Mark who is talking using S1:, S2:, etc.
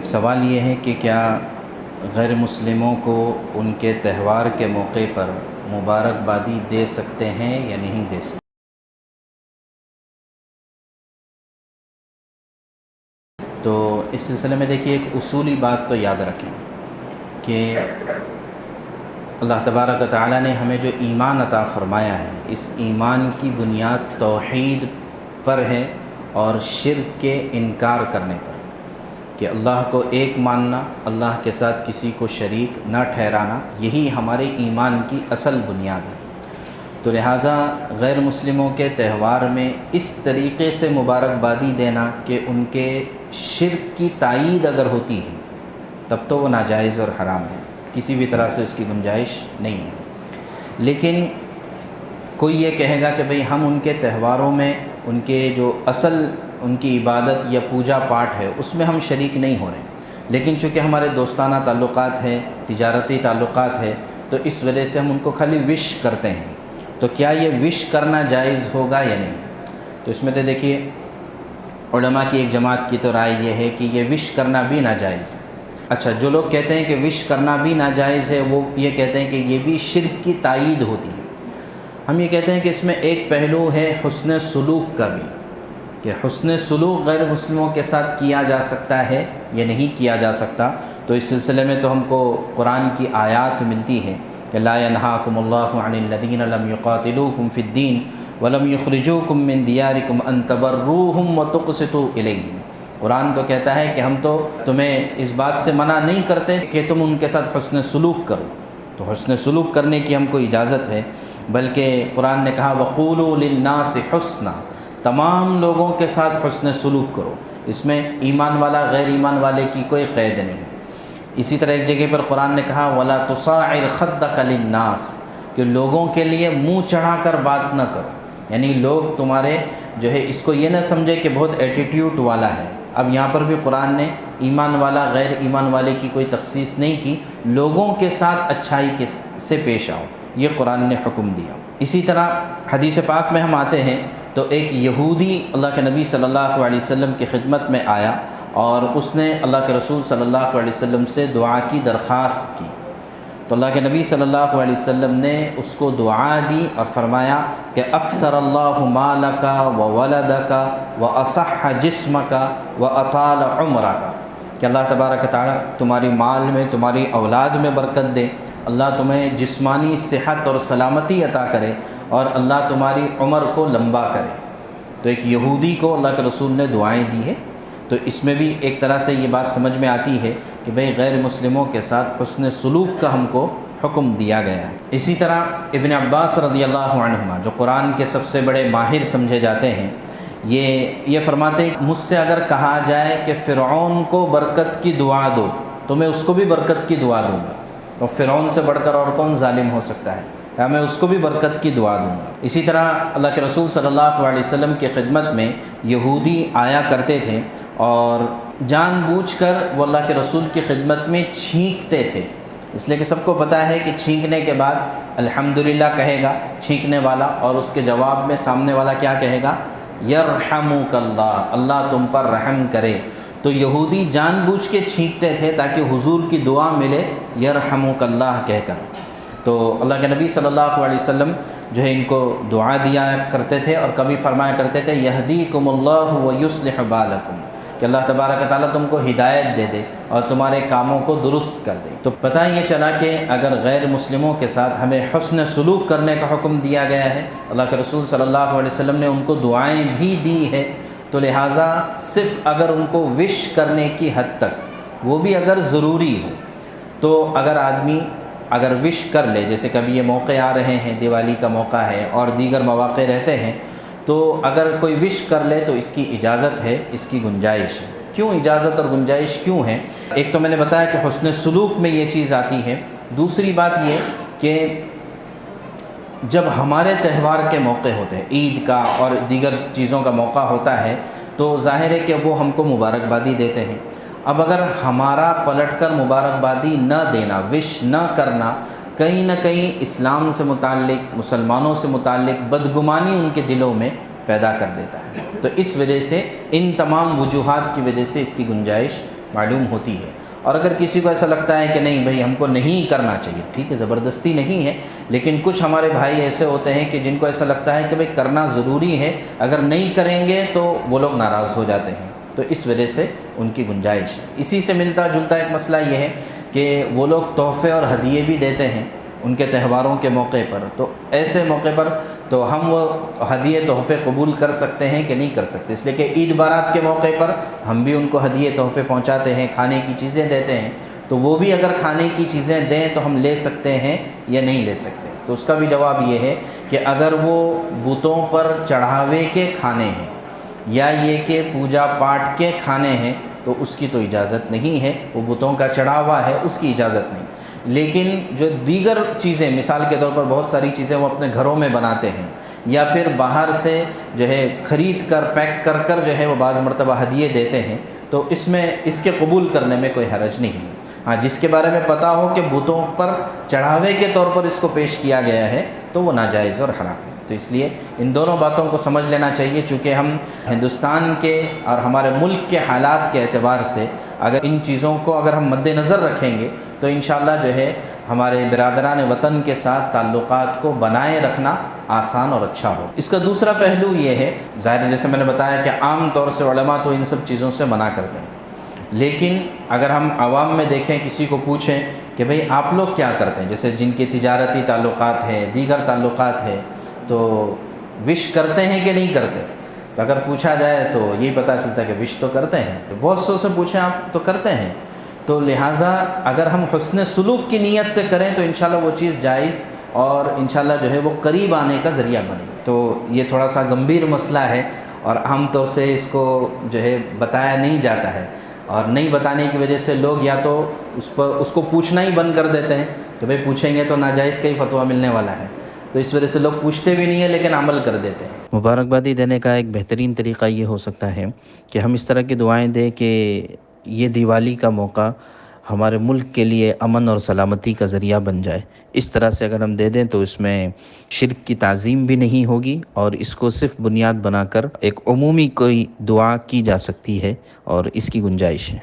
S1: ایک سوال یہ ہے کہ کیا غیر مسلموں کو ان کے تہوار کے موقع پر مبارکبادی دے سکتے ہیں یا نہیں دے سکتے؟ تو اس سلسلے میں دیکھیے ایک اصولی بات تو یاد رکھیں کہ اللہ تبارک و تعالیٰ نے ہمیں جو ایمان عطا فرمایا ہے، اس ایمان کی بنیاد توحید پر ہے اور شرک کے انکار کرنے پر، کہ اللہ کو ایک ماننا، اللہ کے ساتھ کسی کو شریک نہ ٹھہرانا، یہی ہمارے ایمان کی اصل بنیاد ہے۔ تو لہٰذا غیر مسلموں کے تہوار میں اس طریقے سے مبارکبادی دینا کہ ان کے شرک کی تائید اگر ہوتی ہے تب تو وہ ناجائز اور حرام ہے، کسی بھی طرح سے اس کی گنجائش نہیں ہے۔ لیکن کوئی یہ کہے گا کہ بھئی ہم ان کے تہواروں میں ان کے جو اصل ان کی عبادت یا پوجا پاٹ ہے اس میں ہم شریک نہیں ہو رہے، لیکن چونکہ ہمارے دوستانہ تعلقات ہیں، تجارتی تعلقات ہے، تو اس وجہ سے ہم ان کو خالی وش کرتے ہیں، تو کیا یہ وش کرنا جائز ہوگا یا نہیں؟ تو اس میں تو دیکھیے علماء کی ایک جماعت کی تو رائے یہ ہے کہ یہ وش کرنا بھی ناجائز ہے۔ اچھا، جو لوگ کہتے ہیں کہ وش کرنا بھی ناجائز ہے، وہ یہ کہتے ہیں کہ یہ بھی شرک کی تائید ہوتی ہے۔ ہم یہ کہتے ہیں کہ اس میں ایک پہلو ہے حسن سلوک کا بھی، کہ حسن سلوک غیر مسلموں کے ساتھ کیا جا سکتا ہے یا نہیں کیا جا سکتا۔ تو اس سلسلے میں تو ہم کو قرآن کی آیات ملتی ہیں کہ لا ينہاکم اللہ عن الذین لم یقاتلوکم فی الدین ولم یخرجوکم من دیارکم ان تبروہم وتقسطوا الیہم۔ قرآن تو کہتا ہے کہ ہم تو تمہیں اس بات سے منع نہیں کرتے کہ تم ان کے ساتھ حسن سلوک کرو، تو حسن سلوک کرنے کی ہم کو اجازت ہے، بلکہ قرآن نے کہا وقولوا للناس حسنا، تمام لوگوں کے ساتھ حسن سلوک کرو، اس میں ایمان والا غیر ایمان والے کی کوئی قید نہیں۔ اسی طرح ایک جگہ پر قرآن نے کہا ولا تصاعر خدک للناس، کہ لوگوں کے لیے منہ چڑھا کر بات نہ کرو، یعنی لوگ تمہارے جو ہے اس کو یہ نہ سمجھے کہ بہت ایٹیٹیوڈ والا ہے۔ اب یہاں پر بھی قرآن نے ایمان والا غیر ایمان والے کی کوئی تخصیص نہیں کی، لوگوں کے ساتھ اچھائی سے پیش آؤ، یہ قرآن نے حکم دیا۔ اسی طرح حدیث پاک میں ہم آتے ہیں تو ایک یہودی اللہ کے نبی صلی اللہ علیہ وسلم کی خدمت میں آیا اور اس نے اللہ کے رسول صلی اللہ علیہ وسلم سے دعا کی درخواست کی، تو اللہ کے نبی صلی اللہ علیہ وسلم نے اس کو دعا دی اور فرمایا کہ اکثر اللہ مالک و ولدک و اصح جسمک و اطال عمرک، کہ اللہ تبارک تعالیٰ تمہاری مال میں، تمہاری اولاد میں برکت دے، اللہ تمہیں جسمانی صحت اور سلامتی عطا کرے، اور اللہ تمہاری عمر کو لمبا کرے۔ تو ایک یہودی کو اللہ کے رسول نے دعائیں دی ہے، تو اس میں بھی ایک طرح سے یہ بات سمجھ میں آتی ہے کہ بھئی غیر مسلموں کے ساتھ حسن سلوک کا ہم کو حکم دیا گیا ہے۔ اسی طرح ابن عباس رضی اللہ عنہما، جو قرآن کے سب سے بڑے ماہر سمجھے جاتے ہیں، یہ فرماتے ہیں مجھ سے اگر کہا جائے کہ فرعون کو برکت کی دعا دو تو میں اس کو بھی برکت کی دعا دوں گا، اور فرعون سے بڑھ کر اور کون ظالم ہو سکتا ہے، میں اس کو بھی برکت کی دعا دوں گا۔ اسی طرح اللہ کے رسول صلی اللہ علیہ وسلم کی خدمت میں یہودی آیا کرتے تھے اور جان بوجھ کر وہ اللہ کے رسول کی خدمت میں چھینکتے تھے، اس لیے کہ سب کو پتہ ہے کہ چھینکنے کے بعد الحمدللہ کہے گا چھینکنے والا، اور اس کے جواب میں سامنے والا کیا کہے گا؟ یرحمک اللہ، اللہ تم پر رحم کرے۔ تو یہودی جان بوجھ کے چھینکتے تھے تاکہ حضور کی دعا ملے یرحمک اللہ کہہ کر۔ تو اللہ کے نبی صلی اللہ علیہ وسلم جو ہے ان کو دعا دیا کرتے تھے، اور کبھی فرمایا کرتے تھے یہدیکم اللہ ویصلح بالکم، کہ اللہ تبارک تعالیٰ تم کو ہدایت دے دے اور تمہارے کاموں کو درست کر دے۔ تو پتہ یہ چلا کہ اگر غیر مسلموں کے ساتھ ہمیں حسن سلوک کرنے کا حکم دیا گیا ہے، اللہ کے رسول صلی اللہ علیہ وسلم نے ان کو دعائیں بھی دی ہے، تو لہٰذا صرف اگر ان کو وش کرنے کی حد تک، وہ بھی اگر ضروری ہو، تو اگر آدمی اگر وش کر لے، جیسے کبھی یہ موقع آ رہے ہیں، دیوالی کا موقع ہے اور دیگر مواقع رہتے ہیں، تو اگر کوئی وش کر لے تو اس کی اجازت ہے، اس کی گنجائش ہے۔ کیوں اجازت اور گنجائش کیوں ہے؟ ایک تو میں نے بتایا کہ حسن سلوک میں یہ چیز آتی ہے، دوسری بات یہ کہ جب ہمارے تہوار کے موقع ہوتے ہیں، عید کا اور دیگر چیزوں کا موقع ہوتا ہے، تو ظاہر ہے کہ وہ ہم کو مبارکبادی دیتے ہیں۔ اب اگر ہمارا پلٹ کر مبارکبادی نہ دینا، وش نہ کرنا، کہیں نہ کہیں اسلام سے متعلق، مسلمانوں سے متعلق بدگمانی ان کے دلوں میں پیدا کر دیتا ہے، تو اس وجہ سے ان تمام وجوہات کی وجہ سے اس کی گنجائش معلوم ہوتی ہے۔ اور اگر کسی کو ایسا لگتا ہے کہ نہیں بھائی ہم کو نہیں کرنا چاہیے، ٹھیک ہے، زبردستی نہیں ہے، لیکن کچھ ہمارے بھائی ایسے ہوتے ہیں کہ جن کو ایسا لگتا ہے کہ بھائی کرنا ضروری ہے، اگر نہیں کریں گے تو وہ لوگ ناراض ہو جاتے ہیں، تو اس وجہ سے ان کی گنجائش ہے۔ اسی سے ملتا جلتا ایک مسئلہ یہ ہے کہ وہ لوگ تحفے اور ہدیے بھی دیتے ہیں ان کے تہواروں کے موقع پر، تو ایسے موقع پر تو ہم وہ ہدیے تحفے قبول کر سکتے ہیں کہ نہیں کر سکتے، اس لیے کہ عید بارات کے موقع پر ہم بھی ان کو ہدیے تحفے پہنچاتے ہیں، کھانے کی چیزیں دیتے ہیں، تو وہ بھی اگر کھانے کی چیزیں دیں تو ہم لے سکتے ہیں یا نہیں لے سکتے؟ تو اس کا بھی جواب یہ ہے کہ اگر وہ بتوں پر چڑھاوے کے کھانے ہیں یا یہ کہ پوجا پاٹ کے کھانے ہیں تو اس کی تو اجازت نہیں ہے، وہ بتوں کا چڑھاوا ہے، اس کی اجازت نہیں۔ لیکن جو دیگر چیزیں، مثال کے طور پر بہت ساری چیزیں وہ اپنے گھروں میں بناتے ہیں یا پھر باہر سے جو ہے خرید کر پیک کر کر جو ہے وہ بعض مرتبہ ہدیے دیتے ہیں، تو اس میں اس کے قبول کرنے میں کوئی حرج نہیں ہے۔ ہاں، جس کے بارے میں پتہ ہو کہ بتوں پر چڑھاوے کے طور پر اس کو پیش کیا گیا ہے تو وہ ناجائز اور حرام ہے۔ تو اس لیے ان دونوں باتوں کو سمجھ لینا چاہیے، چونکہ ہم ہندوستان کے اور ہمارے ملک کے حالات کے اعتبار سے اگر ان چیزوں کو اگر ہم مد نظر رکھیں گے تو انشاءاللہ جو ہے ہمارے برادران وطن کے ساتھ تعلقات کو بنائے رکھنا آسان اور اچھا ہو۔ اس کا دوسرا پہلو یہ ہے، ظاہر ہے جیسے میں نے بتایا کہ عام طور سے علماء تو ان سب چیزوں سے منع کرتے ہیں، لیکن اگر ہم عوام میں دیکھیں، کسی کو پوچھیں کہ بھئی آپ لوگ کیا کرتے ہیں، جیسے جن کے تجارتی تعلقات ہیں، دیگر تعلقات ہیں، تو وش کرتے ہیں کہ نہیں کرتے؟ تو اگر پوچھا جائے تو یہی پتہ چلتا ہے کہ وش تو کرتے ہیں۔ بہت سو سے پوچھیں آپ تو کرتے ہیں، تو لہٰذا اگر ہم حسن سلوک کی نیت سے کریں تو انشاءاللہ وہ چیز جائز اور انشاءاللہ جو ہے وہ قریب آنے کا ذریعہ بنے گی۔ تو یہ تھوڑا سا گمبھیر مسئلہ ہے اور عام طور سے اس کو جو ہے بتایا نہیں جاتا ہے، اور نہیں بتانے کی وجہ سے لوگ یا تو اس کو پوچھنا ہی بند کر دیتے ہیں کہ بھئی پوچھیں گے تو ناجائز کا ہی فتویٰ ملنے والا ہے، تو اس وجہ سے لوگ پوچھتے بھی نہیں ہیں لیکن عمل کر دیتے ہیں۔ مبارکبادی دینے کا ایک بہترین طریقہ یہ ہو سکتا ہے کہ ہم اس طرح کی دعائیں دیں کہ یہ دیوالی کا موقع ہمارے ملک کے لیے امن اور سلامتی کا ذریعہ بن جائے۔ اس طرح سے اگر ہم دے دیں تو اس میں شرک کی تعظیم بھی نہیں ہوگی اور اس کو صرف بنیاد بنا کر ایک عمومی کوئی دعا کی جا سکتی ہے اور اس کی گنجائش ہے۔